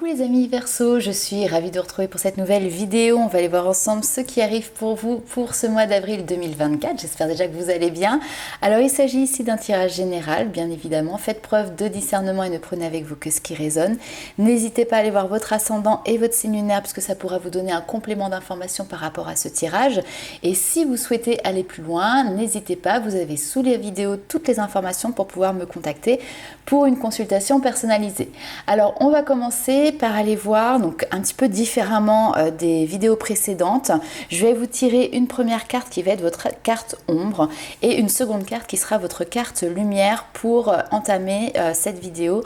les amis Verseau, je suis ravie de vous retrouver pour cette nouvelle vidéo. On va aller voir ensemble ce qui arrive pour vous pour ce mois d'avril 2024. J'espère déjà que vous allez bien. Alors il s'agit ici d'un tirage général, bien évidemment. Faites preuve de discernement et ne prenez avec vous que ce qui résonne. N'hésitez pas à aller voir votre ascendant et votre signe lunaire puisque ça pourra vous donner un complément d'information par rapport à ce tirage. Et si vous souhaitez aller plus loin, n'hésitez pas, vous avez sous les vidéos toutes les informations pour pouvoir me contacter pour une consultation personnalisée. Alors on va commencer par aller voir donc un petit peu différemment des vidéos précédentes. Je vais vous tirer une première carte qui va être votre carte ombre et une seconde carte qui sera votre carte lumière pour entamer cette vidéo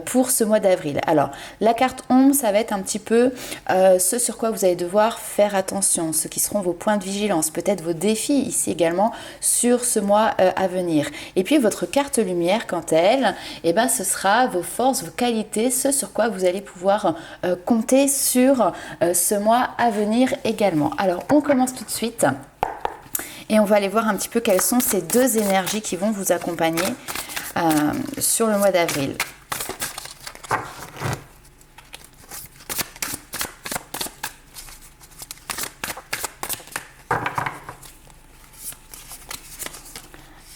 pour ce mois d'avril. Alors la carte ombre, ça va être un petit peu ce sur quoi vous allez devoir faire attention, ce qui seront vos points de vigilance, peut-être vos défis ici également sur ce mois à venir. Et puis votre carte lumière, quant à elle, eh ben, ce sera vos forces, vos qualités, ce sur quoi vous allez pouvoir compter sur ce mois à venir également. Alors on commence tout de suite et on va aller voir un petit peu quelles sont ces deux énergies qui vont vous accompagner sur le mois d'avril.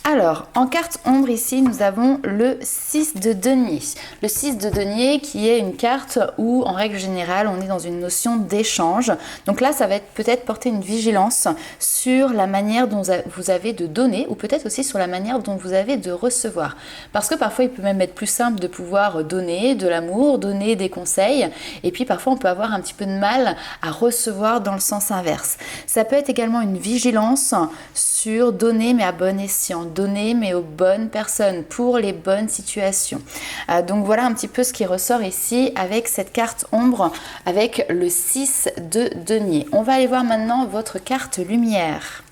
Alors, en carte ombre ici, nous avons le 6 de denier. Le 6 de denier qui est une carte où, en règle générale, on est dans une notion d'échange. Donc là, ça va être peut-être porter une vigilance sur la manière dont vous avez de donner ou peut-être aussi sur la manière dont vous avez de recevoir. Parce que parfois, il peut même être plus simple de pouvoir donner de l'amour, donner des conseils. Et puis, parfois, on peut avoir un petit peu de mal à recevoir dans le sens inverse. Ça peut être également une vigilance sur donner mais à bon escient, donner mais aux bonnes personnes, pour les bonnes situations. Donc voilà un petit peu ce qui ressort ici avec cette carte ombre, avec le 6 de denier. On va aller voir maintenant votre carte lumière.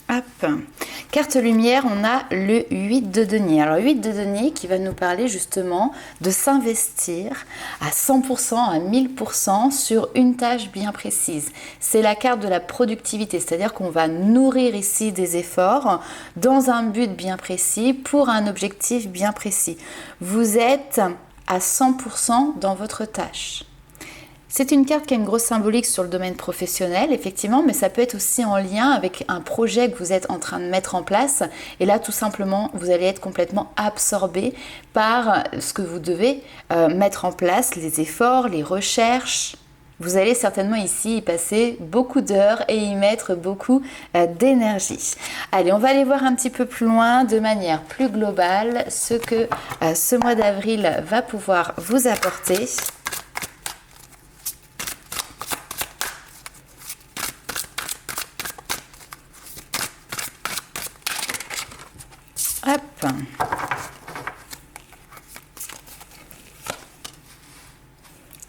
Hop. Carte lumière, on a le 8 de denier. Alors 8 de denier qui va nous parler justement de s'investir à 100%, à 1000% sur une tâche bien précise. C'est la carte de la productivité, c'est-à-dire qu'on va nourrir ici des efforts dans un but bien précis, pour un objectif bien précis. Vous êtes à 100% dans votre tâche. C'est une carte qui a une grosse symbolique sur le domaine professionnel, effectivement, mais ça peut être aussi en lien avec un projet que vous êtes en train de mettre en place. Et là, tout simplement, vous allez être complètement absorbé par ce que vous devez mettre en place, les efforts, les recherches. Vous allez certainement ici y passer beaucoup d'heures et y mettre beaucoup d'énergie. Allez, on va aller voir un petit peu plus loin, de manière plus globale, ce que ce mois d'avril va pouvoir vous apporter. Hop.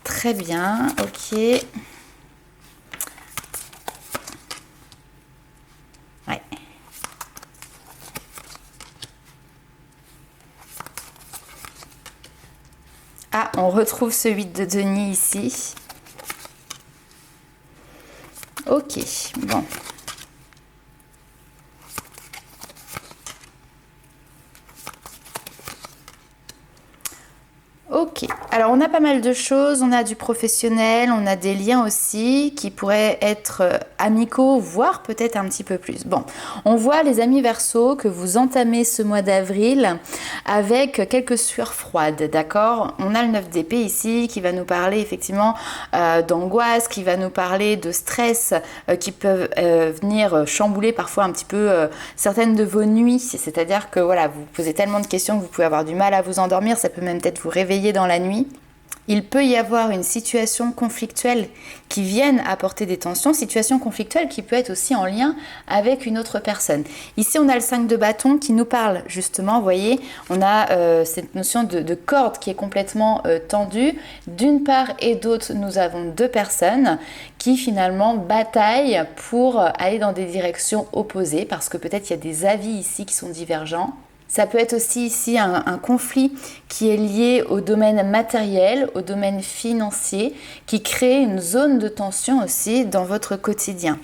Très bien, ok. Ouais. Ah, on retrouve ce 8 de denier ici. Ok, bon. Ok, alors on a pas mal de choses, on a du professionnel, on a des liens aussi qui pourraient être amicaux, voire peut-être un petit peu plus. Bon, on voit les amis Verseau que vous entamez ce mois d'avril avec quelques sueurs froides, d'accord? On a le 9 d'épée ici qui va nous parler effectivement d'angoisse, qui va nous parler de stress qui peuvent venir chambouler parfois un petit peu certaines de vos nuits, c'est-à-dire que voilà, vous posez tellement de questions que vous pouvez avoir du mal à vous endormir, ça peut même peut-être vous réveiller dans la nuit. Il peut y avoir une situation conflictuelle qui vienne apporter des tensions, situation conflictuelle qui peut être aussi en lien avec une autre personne. Ici, on a le 5 de bâton qui nous parle justement, vous voyez, on a cette notion de corde qui est complètement tendue. D'une part et d'autre, nous avons deux personnes qui finalement bataillent pour aller dans des directions opposées parce que peut-être il y a des avis ici qui sont divergents. Ça peut être aussi ici un conflit qui est lié au domaine matériel, au domaine financier, qui crée une zone de tension aussi dans votre quotidien.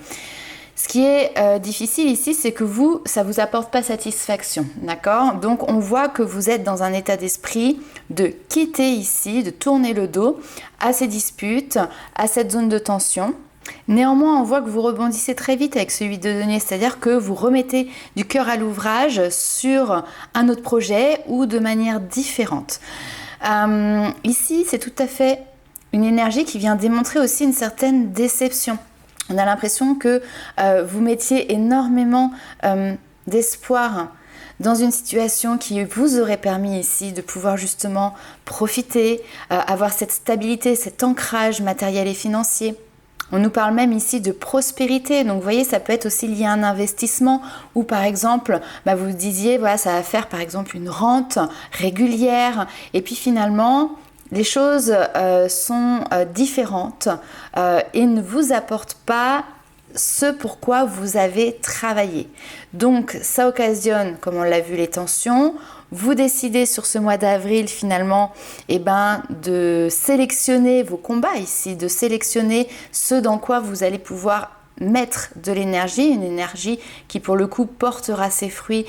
Ce qui est difficile ici, c'est que ça ne vous apporte pas satisfaction, d'accord? Donc on voit que vous êtes dans un état d'esprit de quitter ici, de tourner le dos à ces disputes, à cette zone de tension. Néanmoins, on voit que vous rebondissez très vite avec ce 8 de denier, c'est-à-dire que vous remettez du cœur à l'ouvrage sur un autre projet ou de manière différente. Ici, c'est tout à fait une énergie qui vient démontrer aussi une certaine déception. On a l'impression que vous mettiez énormément d'espoir dans une situation qui vous aurait permis ici de pouvoir justement profiter, avoir cette stabilité, cet ancrage matériel et financier. On nous parle même ici de prospérité, donc vous voyez, ça peut être aussi lié à un investissement où par exemple, vous disiez, voilà, ça va faire par exemple une rente régulière et puis finalement, les choses sont différentes et ne vous apportent pas ce pourquoi vous avez travaillé. Donc ça occasionne, comme on l'a vu, les tensions. Vous décidez sur ce mois d'avril finalement de sélectionner vos combats ici, de sélectionner ce dans quoi vous allez pouvoir mettre de l'énergie, une énergie qui pour le coup portera ses fruits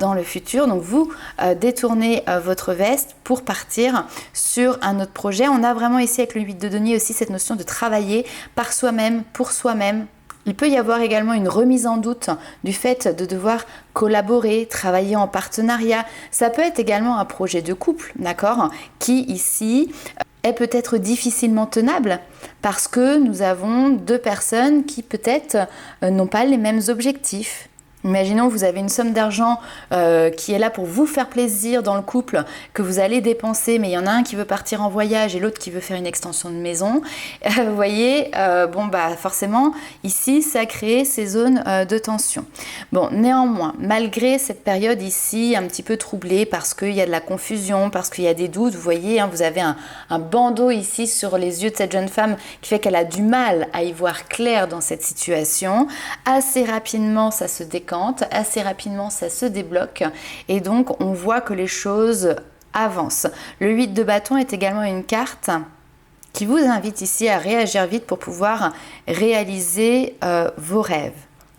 dans le futur. Donc vous détournez votre veste pour partir sur un autre projet. On a vraiment ici avec le 8 de denier aussi cette notion de travailler par soi-même, pour soi-même. Il peut y avoir également une remise en doute du fait de devoir collaborer, travailler en partenariat. Ça peut être également un projet de couple, d'accord, qui ici est peut-être difficilement tenable parce que nous avons deux personnes qui peut-être n'ont pas les mêmes objectifs. Imaginons que vous avez une somme d'argent qui est là pour vous faire plaisir dans le couple, que vous allez dépenser, mais il y en a un qui veut partir en voyage et l'autre qui veut faire une extension de maison. Vous voyez, forcément, ici, ça crée ces zones de tension. Bon, néanmoins, malgré cette période ici un petit peu troublée parce qu'il y a de la confusion, parce qu'il y a des doutes, vous voyez, vous avez un bandeau ici sur les yeux de cette jeune femme qui fait qu'elle a du mal à y voir clair dans cette situation. Assez rapidement, ça se décante. Assez rapidement ça se débloque et donc on voit que les choses avancent. Le 8 de bâton est également une carte qui vous invite ici à réagir vite pour pouvoir réaliser vos rêves.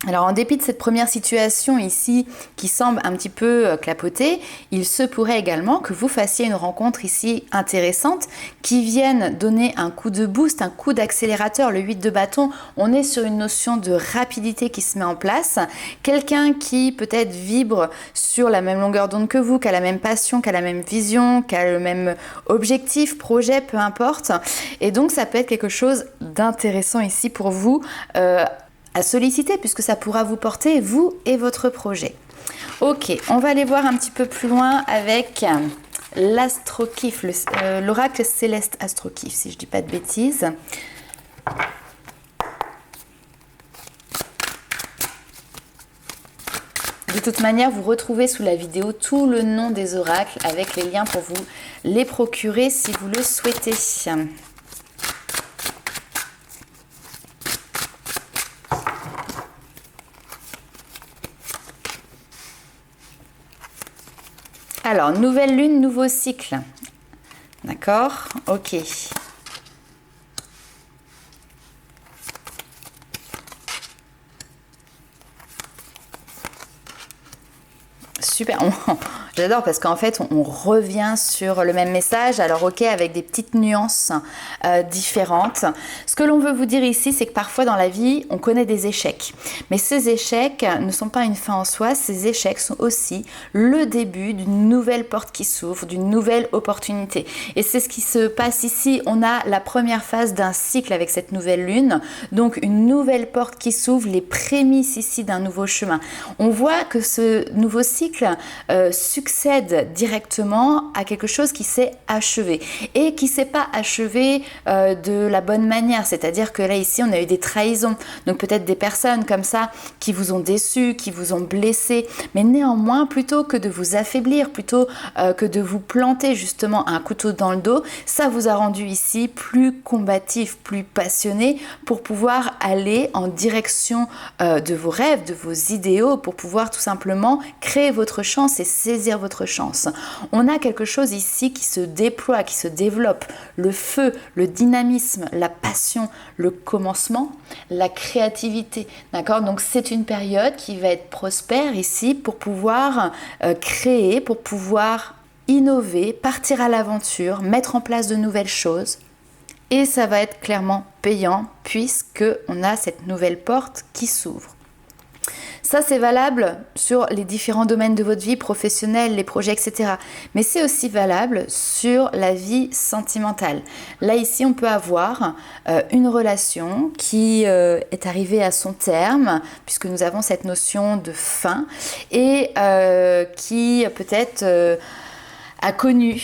Alors en dépit de cette première situation ici qui semble un petit peu clapotée, il se pourrait également que vous fassiez une rencontre ici intéressante qui vienne donner un coup de boost, un coup d'accélérateur. Le 8 de bâton, on est sur une notion de rapidité qui se met en place. Quelqu'un qui peut-être vibre sur la même longueur d'onde que vous, qui a la même passion, qui a la même vision, qui a le même objectif, projet, peu importe. Et donc ça peut être quelque chose d'intéressant ici pour vous à solliciter puisque ça pourra vous porter vous et votre projet. Ok, on va aller voir un petit peu plus loin avec l'Astrokif, l'oracle céleste Astrokif, si je ne dis pas de bêtises. De toute manière, vous retrouvez sous la vidéo tout le nom des oracles avec les liens pour vous les procurer si vous le souhaitez. Alors, nouvelle lune, nouveau cycle. D'accord? Ok. Super, j'adore parce qu'en fait on revient sur le même message, alors ok, avec des petites nuances différentes. Ce que l'on veut vous dire ici, c'est que parfois dans la vie on connaît des échecs, mais ces échecs ne sont pas une fin en soi, ces échecs sont aussi le début d'une nouvelle porte qui s'ouvre, d'une nouvelle opportunité. Et c'est ce qui se passe ici, on a la première phase d'un cycle avec cette nouvelle lune, donc une nouvelle porte qui s'ouvre, les prémices ici d'un nouveau chemin. On voit que ce nouveau cycle succède directement à quelque chose qui s'est achevé et qui ne s'est pas achevé de la bonne manière, c'est-à-dire que là ici on a eu des trahisons, donc peut-être des personnes comme ça qui vous ont déçu, qui vous ont blessé, mais néanmoins plutôt que de vous affaiblir, plutôt que de vous planter justement un couteau dans le dos, ça vous a rendu ici plus combatif, plus passionné pour pouvoir aller en direction de vos rêves, de vos idéaux, pour pouvoir tout simplement créer votre chance et saisir saisir votre chance. On a quelque chose ici qui se déploie, qui se développe. Le feu, le dynamisme, la passion, le commencement, la créativité. D'accord? Donc c'est une période qui va être prospère ici pour pouvoir créer, pour pouvoir innover, partir à l'aventure, mettre en place de nouvelles choses. Et ça va être clairement payant puisque on a cette nouvelle porte qui s'ouvre. Ça, c'est valable sur les différents domaines de votre vie professionnelle, les projets, etc. Mais c'est aussi valable sur la vie sentimentale. Là, ici, on peut avoir une relation qui est arrivée à son terme, puisque nous avons cette notion de fin, et qui peut-être... a connu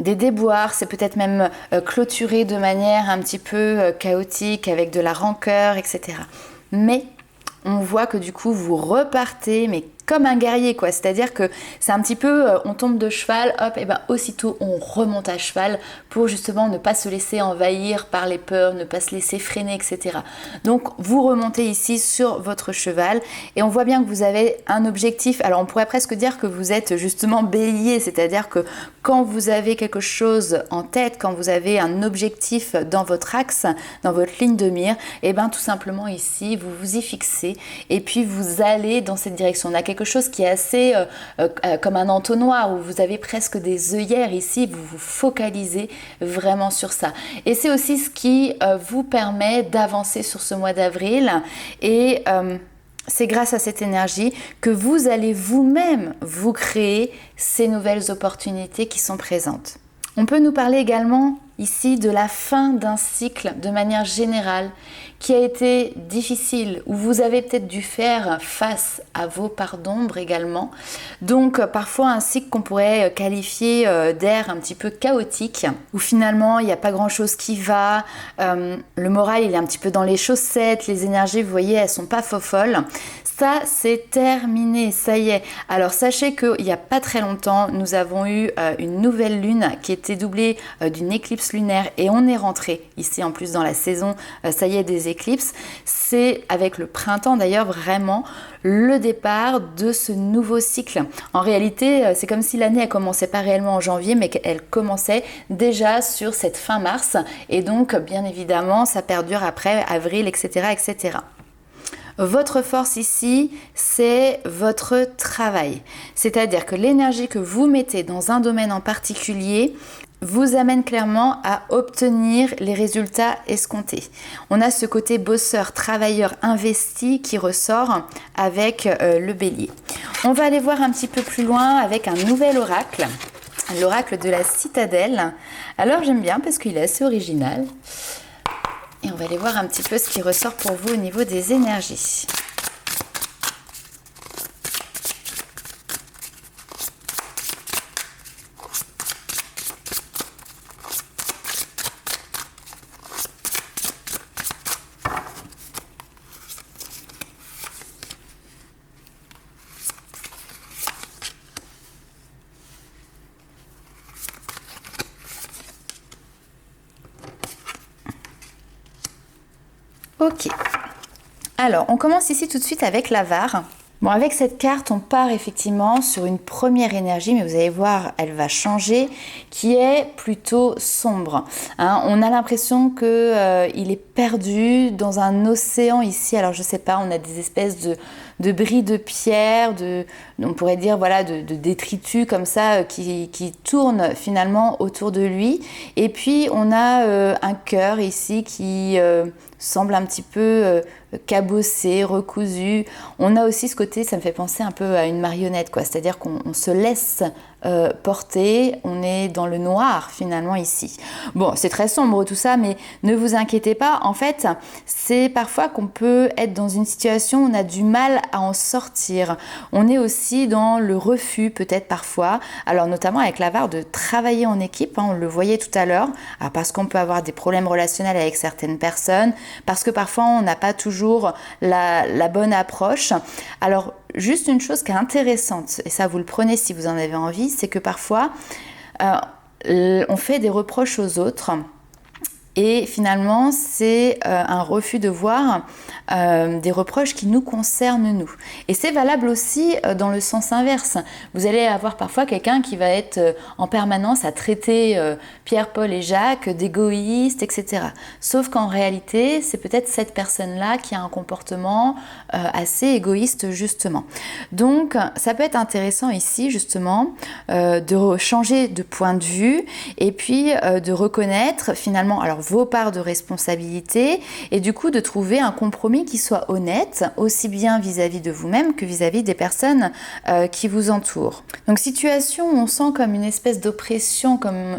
des déboires, c'est peut-être même clôturé de manière un petit peu chaotique, avec de la rancœur, etc. Mais on voit que du coup vous repartez, mais comme un guerrier quoi, c'est-à-dire que c'est un petit peu, on tombe de cheval, hop, et ben aussitôt on remonte à cheval pour justement ne pas se laisser envahir par les peurs, ne pas se laisser freiner, etc. Donc vous remontez ici sur votre cheval et on voit bien que vous avez un objectif. Alors on pourrait presque dire que vous êtes justement bélier, c'est-à-dire que quand vous avez quelque chose en tête, quand vous avez un objectif dans votre axe, dans votre ligne de mire, et ben tout simplement ici vous vous y fixez et puis vous allez dans cette direction. On a quelque chose qui est assez comme un entonnoir où vous avez presque des œillères ici, vous vous focalisez vraiment sur ça. Et c'est aussi ce qui vous permet d'avancer sur ce mois d'avril et c'est grâce à cette énergie que vous allez vous-même vous créer ces nouvelles opportunités qui sont présentes. On peut nous parler également ici de la fin d'un cycle de manière générale qui a été difficile, où vous avez peut-être dû faire face à vos parts d'ombre également. Donc parfois un cycle qu'on pourrait qualifier d'air un petit peu chaotique, où finalement il n'y a pas grand-chose qui va, le moral il est un petit peu dans les chaussettes, les énergies vous voyez elles sont pas folles. Ça, c'est terminé, ça y est. Alors, sachez qu'il n'y a pas très longtemps, nous avons eu une nouvelle lune qui était doublée d'une éclipse lunaire et on est rentré ici en plus dans la saison, ça y est, des éclipses. C'est avec le printemps d'ailleurs vraiment le départ de ce nouveau cycle. En réalité, c'est comme si l'année, elle commençait pas réellement en janvier, mais qu'elle commençait déjà sur cette fin mars. Et donc, bien évidemment, ça perdure après avril, etc., etc. Votre force ici, c'est votre travail. C'est-à-dire que l'énergie que vous mettez dans un domaine en particulier vous amène clairement à obtenir les résultats escomptés. On a ce côté bosseur, travailleur, investi qui ressort avec le bélier. On va aller voir un petit peu plus loin avec un nouvel oracle, l'oracle de la citadelle. Alors j'aime bien parce qu'il est assez original. Et on va aller voir un petit peu ce qui ressort pour vous au niveau des énergies. Ok, alors on commence ici tout de suite avec l'avare. Bon, avec cette carte, on part effectivement sur une première énergie, mais vous allez voir, elle va changer, qui est plutôt sombre. Hein, on a l'impression qu'il est perdu dans un océan ici. Alors je sais pas, on a des espèces de bris de pierre, on pourrait dire voilà, de détritus comme ça qui tournent finalement autour de lui. Et puis on a un cœur ici qui semble un petit peu cabossé, recousu. On a aussi ce côté, ça me fait penser un peu à une marionnette, quoi. C'est-à-dire qu'on se laisse porter, on est dans le noir finalement ici. Bon, c'est très sombre tout ça, mais ne vous inquiétez pas. En fait, c'est parfois qu'on peut être dans une situation où on a du mal à en sortir. On est aussi dans le refus peut-être parfois. Alors notamment avec l'avare de travailler en équipe, hein, on le voyait tout à l'heure, parce qu'on peut avoir des problèmes relationnels avec certaines personnes, parce que parfois on n'a pas toujours la bonne approche. Alors juste une chose qui est intéressante, et ça vous le prenez si vous en avez envie, c'est que parfois on fait des reproches aux autres Et finalement, c'est un refus de voir des reproches qui nous concernent nous. Et c'est valable aussi dans le sens inverse. Vous allez avoir parfois quelqu'un qui va être en permanence à traiter Pierre, Paul et Jacques d'égoïstes, etc. Sauf qu'en réalité, c'est peut-être cette personne-là qui a un comportement assez égoïste, justement. Donc, ça peut être intéressant ici, justement, de changer de point de vue et puis de reconnaître finalement alors vos parts de responsabilité et du coup de trouver un compromis qui soit honnête, aussi bien vis-à-vis de vous-même que vis-à-vis des personnes qui vous entourent. Donc situation où on sent comme une espèce d'oppression, comme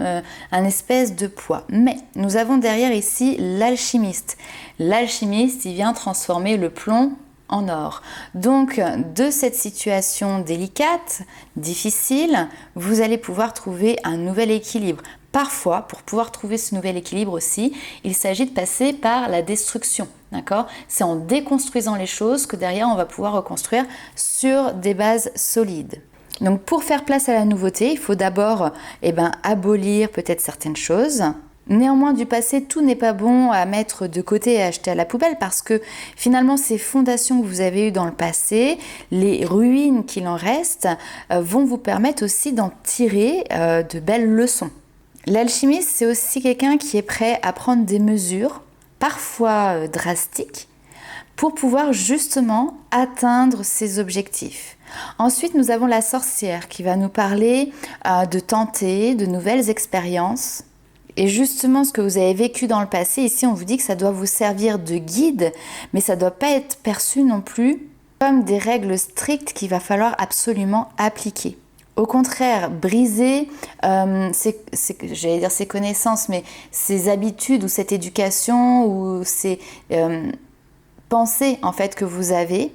un espèce de poids. Mais nous avons derrière ici l'alchimiste. L'alchimiste, il vient transformer le plomb en or. Donc, de cette situation délicate, difficile, vous allez pouvoir trouver un nouvel équilibre. Parfois, pour pouvoir trouver ce nouvel équilibre aussi, il s'agit de passer par la destruction, d'accord ? C'est en déconstruisant les choses que derrière, on va pouvoir reconstruire sur des bases solides. Donc, pour faire place à la nouveauté, il faut d'abord abolir peut-être certaines choses. Néanmoins, du passé, tout n'est pas bon à mettre de côté et à jeter à la poubelle parce que finalement, ces fondations que vous avez eues dans le passé, les ruines qu'il en reste, vont vous permettre aussi d'en tirer de belles leçons. L'alchimiste, c'est aussi quelqu'un qui est prêt à prendre des mesures, parfois drastiques, pour pouvoir justement atteindre ses objectifs. Ensuite, nous avons la sorcière qui va nous parler de tenter de nouvelles expériences. Et justement, ce que vous avez vécu dans le passé, ici, on vous dit que ça doit vous servir de guide, mais ça ne doit pas être perçu non plus comme des règles strictes qu'il va falloir absolument appliquer. Au contraire, briser ses connaissances, mais ses habitudes ou cette éducation ou ces pensées en fait que vous avez.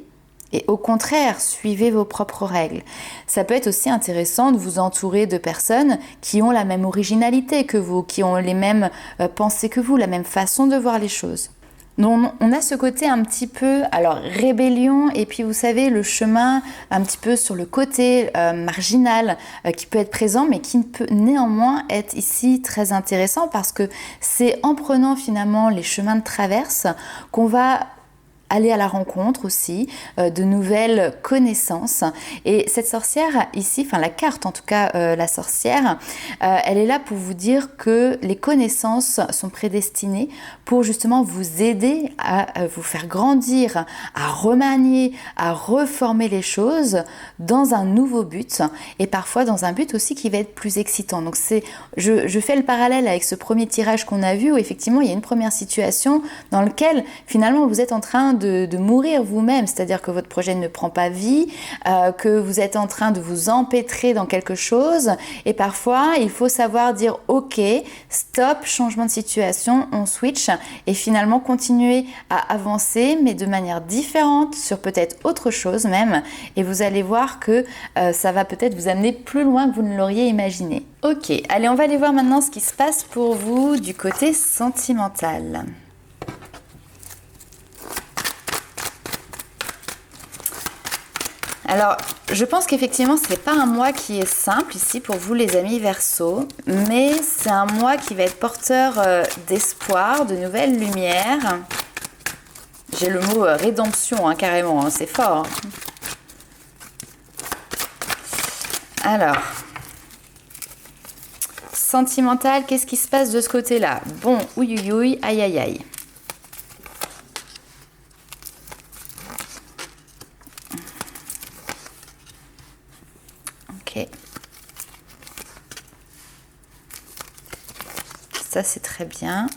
Et au contraire, suivez vos propres règles. Ça peut être aussi intéressant de vous entourer de personnes qui ont la même originalité que vous, qui ont les mêmes pensées que vous, la même façon de voir les choses. Donc on a ce côté un petit peu, alors rébellion, et puis vous savez, le chemin un petit peu sur le côté marginal qui peut être présent, mais qui peut néanmoins être ici très intéressant parce que c'est en prenant finalement les chemins de traverse qu'on va aller à la rencontre aussi de nouvelles connaissances. Et cette sorcière ici, enfin la carte en tout cas, la sorcière, elle est là pour vous dire que les connaissances sont prédestinées pour justement vous aider à vous faire grandir, à remanier, à reformer les choses dans un nouveau but et parfois dans un but aussi qui va être plus excitant. Donc je fais le parallèle avec ce premier tirage qu'on a vu où effectivement il y a une première situation dans laquelle finalement vous êtes en train de mourir vous-même, c'est-à-dire que votre projet ne prend pas vie, que vous êtes en train de vous empêtrer dans quelque chose et parfois il faut savoir dire ok, stop, changement de situation, on switch et finalement continuer à avancer mais de manière différente sur peut-être autre chose même et vous allez voir que ça va peut-être vous amener plus loin que vous ne l'auriez imaginé. Ok, allez on va aller voir maintenant ce qui se passe pour vous du côté sentimental. Alors, je pense qu'effectivement, ce n'est pas un mois qui est simple ici pour vous les amis Verseau, mais c'est un mois qui va être porteur d'espoir, de nouvelles lumières. J'ai le mot rédemption, hein, carrément, hein, c'est fort. Alors, sentimental, qu'est-ce qui se passe de ce côté-là? Bon, ouïe, ouïe, ouïe, aïe, aïe, aïe. Ok. Ça, c'est très bien.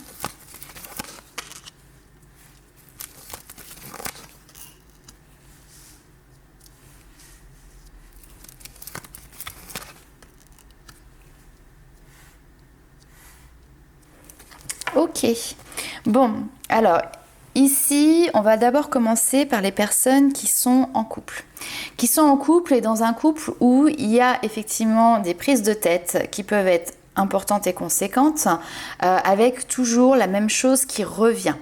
Ok. Bon, alors, ici, on va d'abord commencer par les personnes qui sont en couple. Qui sont en couple et dans un couple où il y a effectivement des prises de tête qui peuvent être importantes et conséquentes, avec toujours la même chose qui revient.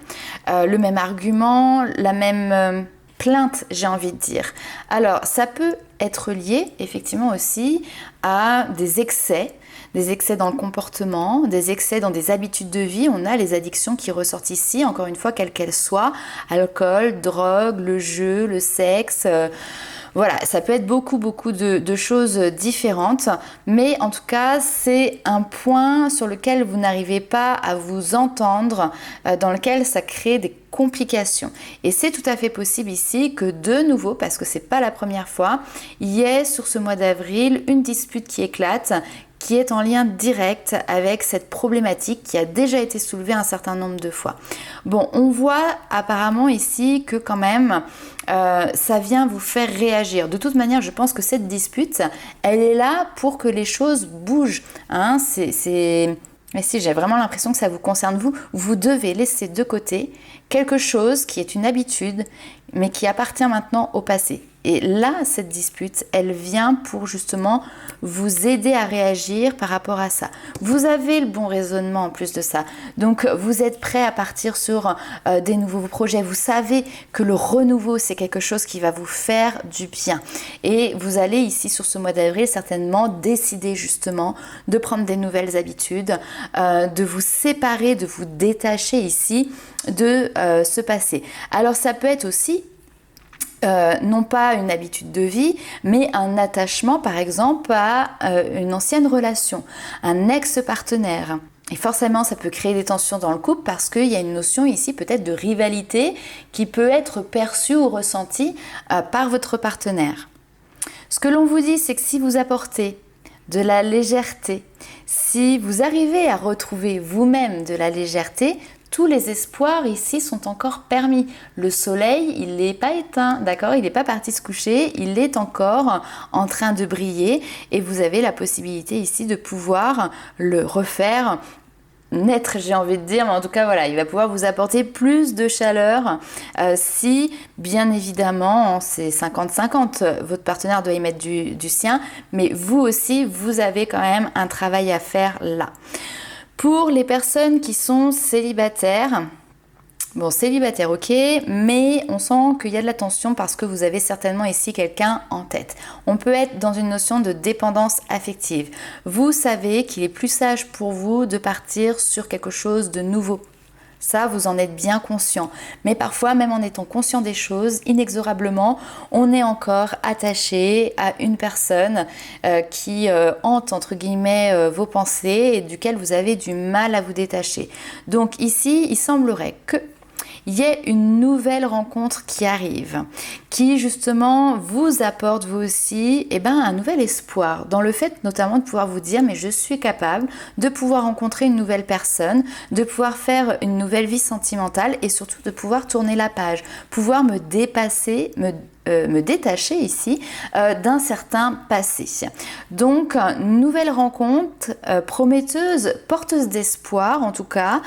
Le même argument, la même plainte, j'ai envie de dire. Alors, ça peut être lié effectivement aussi à des excès, des excès dans le comportement, des excès dans des habitudes de vie. On a les addictions qui ressortent ici, encore une fois, quelles qu'elles soient, alcool, drogue, le jeu, le sexe. Voilà, ça peut être beaucoup de choses différentes, mais en tout cas, c'est un point sur lequel vous n'arrivez pas à vous entendre, dans lequel ça crée des complications. Et c'est tout à fait possible ici que de nouveau, parce que c'est pas la première fois, il y ait sur ce mois d'avril une dispute qui éclate, qui est en lien direct avec cette problématique qui a déjà été soulevée un certain nombre de fois. Bon, on voit apparemment ici que quand même ça vient vous faire réagir. De toute manière, je pense que cette dispute, elle est là pour que les choses bougent. Hein, mais si, j'ai vraiment l'impression que ça vous concerne vous. Vous devez laisser de côté quelque chose qui est une habitude, mais qui appartient maintenant au passé. Et là, cette dispute, elle vient pour justement vous aider à réagir par rapport à ça. Vous avez le bon raisonnement en plus de ça. Donc, vous êtes prêt à partir sur des nouveaux projets. Vous savez que le renouveau, c'est quelque chose qui va vous faire du bien. Et vous allez ici, sur ce mois d'avril, certainement décider justement de prendre des nouvelles habitudes, de vous séparer, de vous détacher ici de ce passé. Alors, ça peut être aussi non pas une habitude de vie, mais un attachement par exemple à une ancienne relation, un ex-partenaire. Et forcément, ça peut créer des tensions dans le couple parce qu'il y a une notion ici peut-être de rivalité qui peut être perçue ou ressentie par votre partenaire. Ce que l'on vous dit, c'est que si vous apportez de la légèreté, si vous arrivez à retrouver vous-même de la légèreté, tous les espoirs ici sont encore permis. Le soleil, il n'est pas éteint, d'accord? Il n'est pas parti se coucher, il est encore en train de briller et vous avez la possibilité ici de pouvoir le refaire naître, j'ai envie de dire, mais en tout cas voilà, il va pouvoir vous apporter plus de chaleur si bien évidemment c'est 50-50, votre partenaire doit y mettre du sien, mais vous aussi vous avez quand même un travail à faire là. Pour les personnes qui sont célibataires, bon, célibataire, ok, mais on sent qu'il y a de la tension parce que vous avez certainement ici quelqu'un en tête. On peut être dans une notion de dépendance affective. Vous savez qu'il est plus sage pour vous de partir sur quelque chose de nouveau. Ça, vous en êtes bien conscient. Mais parfois, même en étant conscient des choses, inexorablement, on est encore attaché à une personne qui hante, entre guillemets, vos pensées et duquel vous avez du mal à vous détacher. Donc ici, il semblerait que il y ait une nouvelle rencontre qui arrive, qui justement vous apporte vous aussi un nouvel espoir, dans le fait notamment de pouvoir vous dire mais je suis capable de pouvoir rencontrer une nouvelle personne, de pouvoir faire une nouvelle vie sentimentale et surtout de pouvoir tourner la page, pouvoir me dépasser, me détacher ici d'un certain passé. Donc, nouvelle rencontre prometteuse, porteuse d'espoir en tout cas,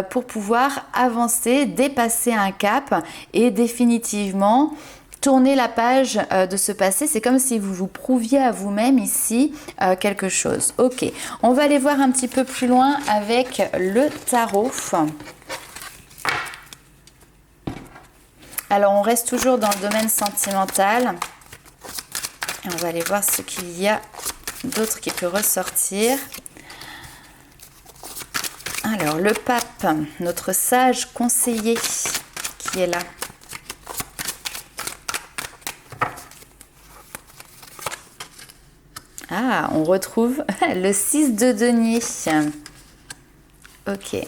pour pouvoir avancer, dépasser un cap et définitivement tourner la page de ce passé. C'est comme si vous vous prouviez à vous-même ici quelque chose. Ok, on va aller voir un petit peu plus loin avec le tarot. Alors, on reste toujours dans le domaine sentimental. Et on va aller voir ce qu'il y a d'autre qui peut ressortir. Alors, le pape, notre sage conseiller qui est là. Ah, on retrouve le 6 de denier. Ok.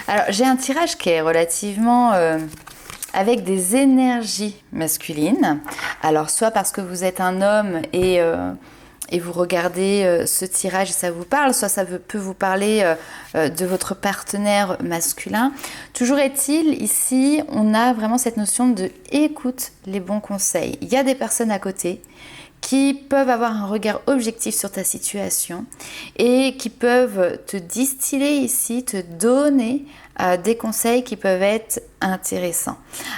Alors, j'ai un tirage qui est relativement avec des énergies masculines. Alors, soit parce que vous êtes un homme et vous regardez ce tirage et ça vous parle, soit ça peut vous parler de votre partenaire masculin. Toujours est-il, ici, on a vraiment cette notion de écoute les bons conseils. Il y a des personnes à côté qui peuvent avoir un regard objectif sur ta situation et qui peuvent te distiller ici, te donner des conseils qui peuvent être intéressants.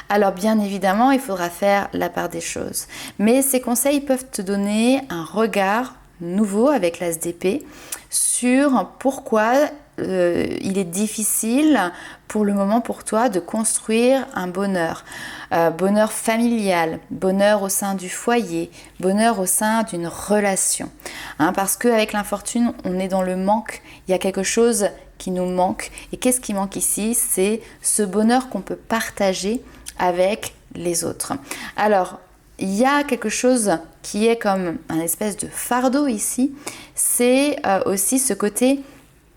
Alors bien évidemment, il faudra faire la part des choses. Mais ces conseils peuvent te donner un regard nouveau avec l'As d'épée sur pourquoi il est difficile pour le moment pour toi de construire un bonheur. Bonheur familial, bonheur au sein du foyer, bonheur au sein d'une relation. Parce qu'avec l'infortune, on est dans le manque, il y a quelque chose qui nous manque. Et qu'est-ce qui manque ici? C'est ce bonheur qu'on peut partager avec les autres. Alors, il y a quelque chose qui est comme un espèce de fardeau ici, c'est aussi ce côté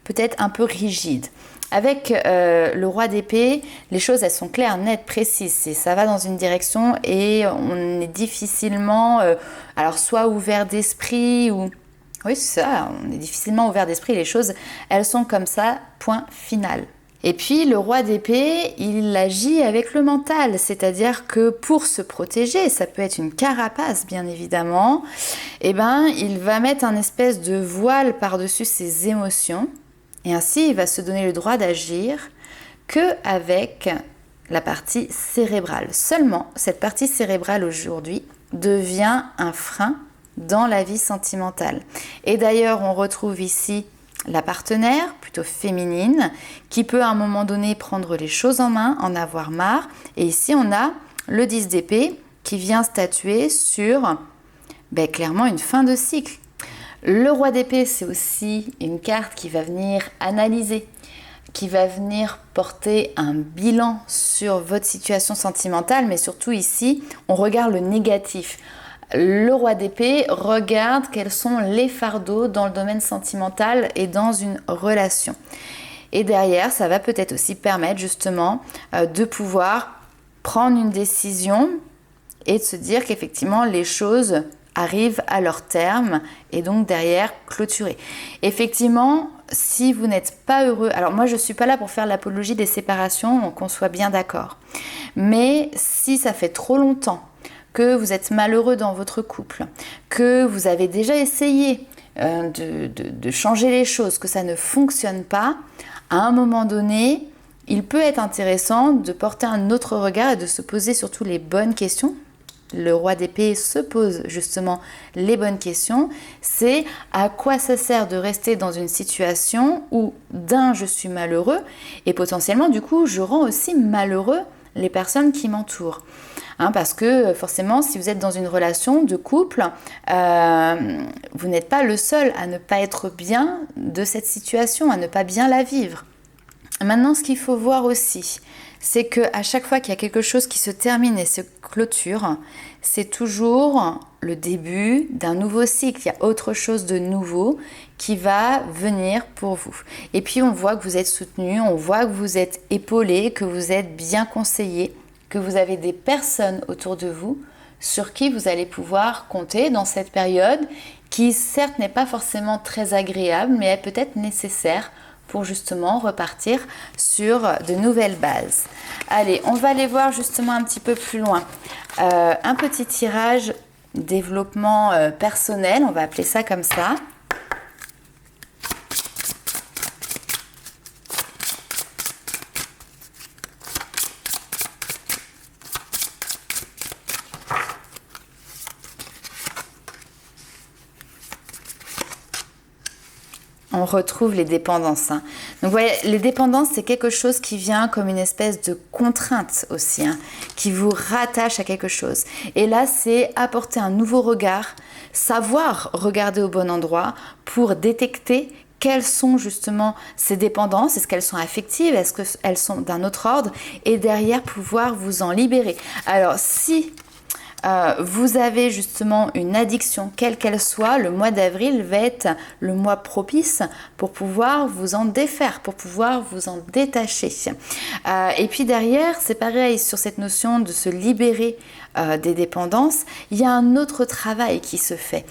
peut-être un peu rigide. Avec le roi d'épée, les choses elles sont claires, nettes, précises, et ça va dans une direction et on est difficilement alors soit ouvert d'esprit ou... Oui, c'est ça, on est difficilement ouvert d'esprit, les choses elles sont comme ça, point final. Et puis le roi d'épée, il agit avec le mental, c'est-à-dire que pour se protéger, ça peut être une carapace bien évidemment, et il va mettre un espèce de voile par-dessus ses émotions, et ainsi il va se donner le droit d'agir qu'avec la partie cérébrale. Seulement, cette partie cérébrale aujourd'hui devient un frein dans la vie sentimentale. Et d'ailleurs, on retrouve ici la partenaire, plutôt féminine, qui peut à un moment donné prendre les choses en main, en avoir marre. Et ici, on a le 10 d'épée qui vient statuer sur clairement une fin de cycle. Le roi d'épée, c'est aussi une carte qui va venir analyser, qui va venir porter un bilan sur votre situation sentimentale, mais surtout ici, on regarde le négatif. Le roi d'épée regarde quels sont les fardeaux dans le domaine sentimental et dans une relation. Et derrière, ça va peut-être aussi permettre justement de pouvoir prendre une décision et de se dire qu'effectivement les choses arrivent à leur terme et donc derrière clôturer. Effectivement, si vous n'êtes pas heureux, alors moi je ne suis pas là pour faire l'apologie des séparations, qu'on soit bien d'accord, mais si ça fait trop longtemps que vous êtes malheureux dans votre couple, que vous avez déjà essayé de changer les choses, que ça ne fonctionne pas, à un moment donné, il peut être intéressant de porter un autre regard et de se poser surtout les bonnes questions. Le roi d'épée se pose justement les bonnes questions. C'est à quoi ça sert de rester dans une situation où je suis malheureux et potentiellement du coup je rends aussi malheureux les personnes qui m'entourent. Parce que forcément, si vous êtes dans une relation de couple, vous n'êtes pas le seul à ne pas être bien de cette situation, à ne pas bien la vivre. Maintenant, ce qu'il faut voir aussi, c'est qu'à chaque fois qu'il y a quelque chose qui se termine et se clôture, c'est toujours le début d'un nouveau cycle. Il y a autre chose de nouveau qui va venir pour vous. Et puis, on voit que vous êtes soutenu, on voit que vous êtes épaulé, que vous êtes bien conseillé, que vous avez des personnes autour de vous sur qui vous allez pouvoir compter dans cette période qui certes n'est pas forcément très agréable mais est peut-être nécessaire pour justement repartir sur de nouvelles bases. Allez, on va aller voir justement un petit peu plus loin. Un petit tirage développement personnel, on va appeler ça comme ça. On retrouve les dépendances. Donc vous voyez, les dépendances, c'est quelque chose qui vient comme une espèce de contrainte aussi, qui vous rattache à quelque chose. Et là, c'est apporter un nouveau regard, savoir regarder au bon endroit pour détecter quelles sont justement ces dépendances, est-ce qu'elles sont affectives, est-ce qu'elles sont d'un autre ordre, et derrière pouvoir vous en libérer. Alors si vous avez justement une addiction, quelle qu'elle soit, le mois d'avril va être le mois propice pour pouvoir vous en défaire, pour pouvoir vous en détacher. Et puis derrière, c'est pareil sur cette notion de se libérer des dépendances, il y a un autre travail qui se fait.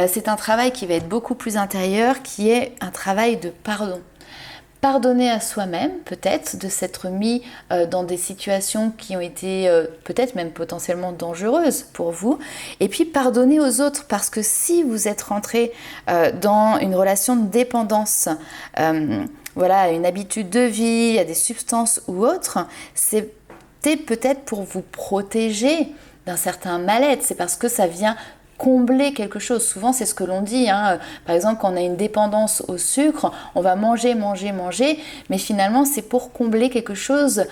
C'est un travail qui va être beaucoup plus intérieur, qui est un travail de pardon. Pardonner à soi-même, peut-être, de s'être mis dans des situations qui ont été peut-être même potentiellement dangereuses pour vous. Et puis pardonner aux autres, parce que si vous êtes rentré dans une relation de dépendance, voilà, une habitude de vie, à des substances ou autres, c'était peut-être pour vous protéger d'un certain mal-être. C'est parce que ça vient combler quelque chose. Souvent, c'est ce que l'on dit, hein. Par exemple, quand on a une dépendance au sucre, on va manger, manger, manger, mais finalement, c'est pour combler quelque chose,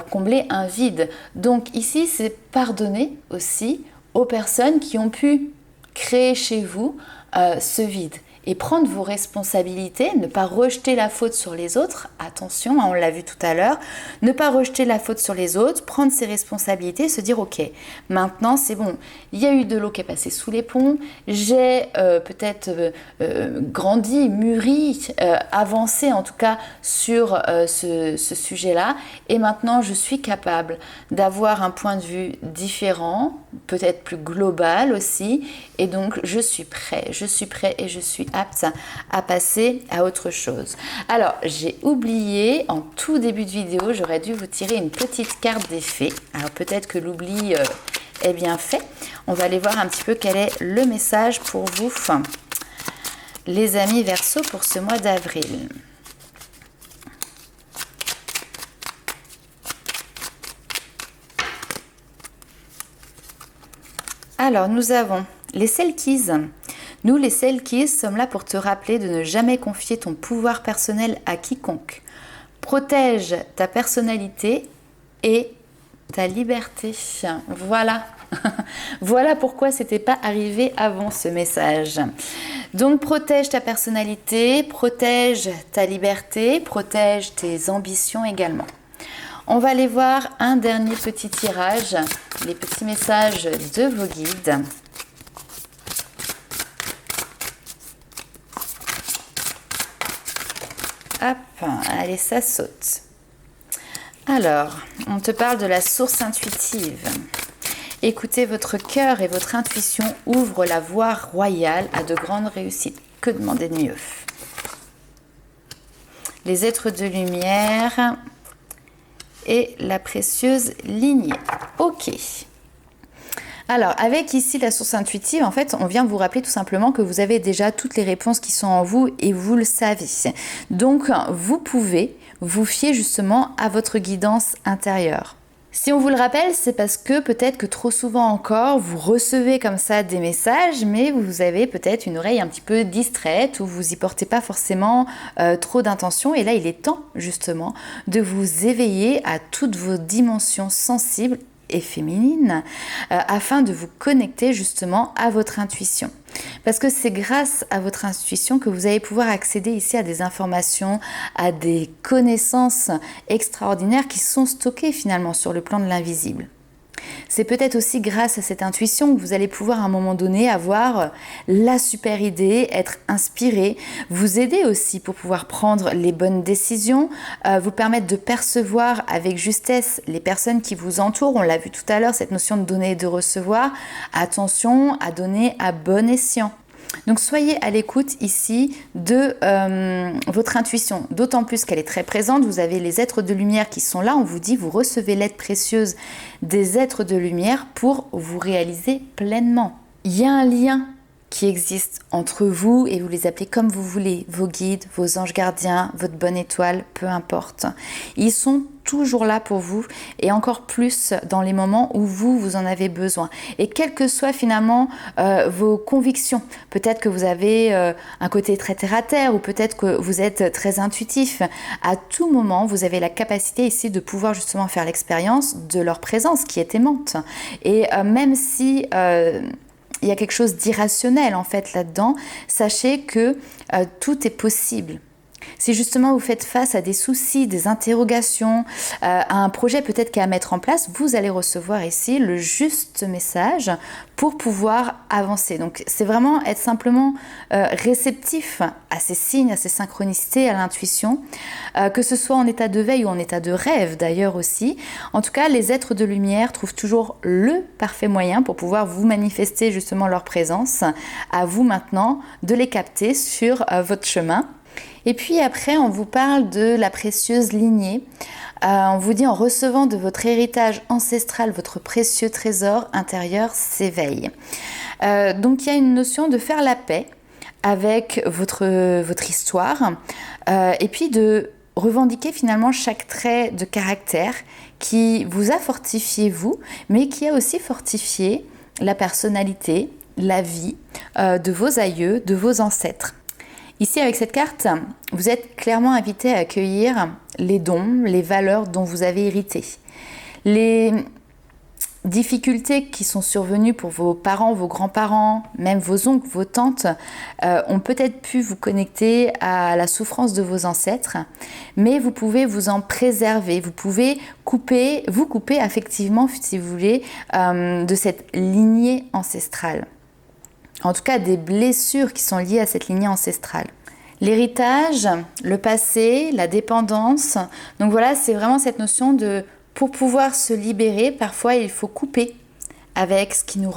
combler un vide. Donc ici, c'est pardonner aussi aux personnes qui ont pu créer chez vous ce vide. Et prendre vos responsabilités, ne pas rejeter la faute sur les autres, attention, on l'a vu tout à l'heure, ne pas rejeter la faute sur les autres, prendre ses responsabilités, se dire ok, maintenant c'est bon, il y a eu de l'eau qui est passée sous les ponts, j'ai peut-être grandi, mûri, avancé en tout cas sur ce sujet-là, et maintenant je suis capable d'avoir un point de vue différent, peut-être plus global aussi, et donc je suis prêt et je suis apte à passer à autre chose. Alors, j'ai oublié, en tout début de vidéo, j'aurais dû vous tirer une petite carte des fées. Alors, peut-être que l'oubli est bien fait. On va aller voir un petit peu quel est le message pour vous, les amis Verseau, pour ce mois d'avril. Alors, nous avons les Selkies. Nous, les Selkies, sommes là pour te rappeler de ne jamais confier ton pouvoir personnel à quiconque. Protège ta personnalité et ta liberté. Voilà. Voilà pourquoi c'était pas arrivé avant ce message. Donc, protège ta personnalité, protège ta liberté, protège tes ambitions également. On va aller voir un dernier petit tirage, les petits messages de vos guides. Hop, allez, ça saute. Alors, on te parle de la source intuitive. Écoutez votre cœur et votre intuition ouvrent la voie royale à de grandes réussites. Que demander de mieux? Les êtres de lumière et la précieuse lignée. Ok. Alors, avec ici la source intuitive, en fait, on vient vous rappeler tout simplement que vous avez déjà toutes les réponses qui sont en vous et vous le savez. Donc, vous pouvez vous fier justement à votre guidance intérieure. Si on vous le rappelle, c'est parce que peut-être que trop souvent encore, vous recevez comme ça des messages, mais vous avez peut-être une oreille un petit peu distraite ou vous n'y portez pas forcément trop d'intention. Et là, il est temps justement de vous éveiller à toutes vos dimensions sensibles et féminine afin de vous connecter justement à votre intuition. Parce que c'est grâce à votre intuition que vous allez pouvoir accéder ici à des informations, à des connaissances extraordinaires qui sont stockées finalement sur le plan de l'invisible. C'est peut-être aussi grâce à cette intuition que vous allez pouvoir à un moment donné avoir la super idée, être inspiré, vous aider aussi pour pouvoir prendre les bonnes décisions, vous permettre de percevoir avec justesse les personnes qui vous entourent. On l'a vu tout à l'heure, cette notion de donner et de recevoir. Attention à donner à bon escient. Donc soyez à l'écoute ici de votre intuition, d'autant plus qu'elle est très présente. Vous avez les êtres de lumière qui sont là, on vous dit vous recevez l'aide précieuse des êtres de lumière pour vous réaliser pleinement. Il y a un lien qui existe entre vous et vous les appelez comme vous voulez, vos guides, vos anges gardiens, votre bonne étoile, peu importe. Ils sont toujours là pour vous et encore plus dans les moments où vous en avez besoin. Et quelles que soient finalement vos convictions, peut-être que vous avez un côté très terre-à-terre ou peut-être que vous êtes très intuitif, à tout moment vous avez la capacité ici de pouvoir justement faire l'expérience de leur présence qui est aimante. Et même si il y a quelque chose d'irrationnel en fait là-dedans, sachez que tout est possible. Si justement vous faites face à des soucis, des interrogations, à un projet peut-être qu'à mettre en place, vous allez recevoir ici le juste message pour pouvoir avancer. Donc c'est vraiment être simplement réceptif à ces signes, à ces synchronicités, à l'intuition, que ce soit en état de veille ou en état de rêve d'ailleurs aussi. En tout cas, les êtres de lumière trouvent toujours le parfait moyen pour pouvoir vous manifester justement leur présence. À vous maintenant de les capter sur votre chemin. Et puis après, on vous parle de la précieuse lignée. On vous dit en recevant de votre héritage ancestral, votre précieux trésor intérieur s'éveille. Donc il y a une notion de faire la paix avec votre histoire et puis de revendiquer finalement chaque trait de caractère qui vous a fortifié vous, mais qui a aussi fortifié la personnalité, la vie de vos aïeux, de vos ancêtres. Ici, avec cette carte, vous êtes clairement invité à accueillir les dons, les valeurs dont vous avez hérité. Les difficultés qui sont survenues pour vos parents, vos grands-parents, même vos oncles, vos tantes, ont peut-être pu vous connecter à la souffrance de vos ancêtres, mais vous pouvez vous en préserver, vous pouvez vous couper affectivement, si vous voulez, de cette lignée ancestrale. En tout cas, des blessures qui sont liées à cette lignée ancestrale. L'héritage, le passé, la dépendance. Donc voilà, c'est vraiment cette notion de, pour pouvoir se libérer, parfois il faut couper avec ce qui nous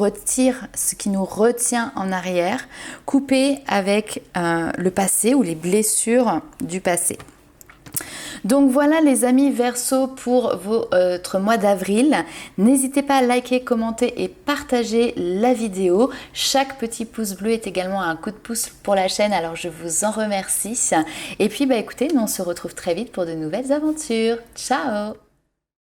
retient en arrière, couper avec le passé ou les blessures du passé. Donc voilà les amis Verseau pour votre mois d'avril. N'hésitez pas à liker, commenter et partager la vidéo. Chaque petit pouce bleu est également un coup de pouce pour la chaîne, alors je vous en remercie. Et puis écoutez, nous on se retrouve très vite pour de nouvelles aventures. Ciao!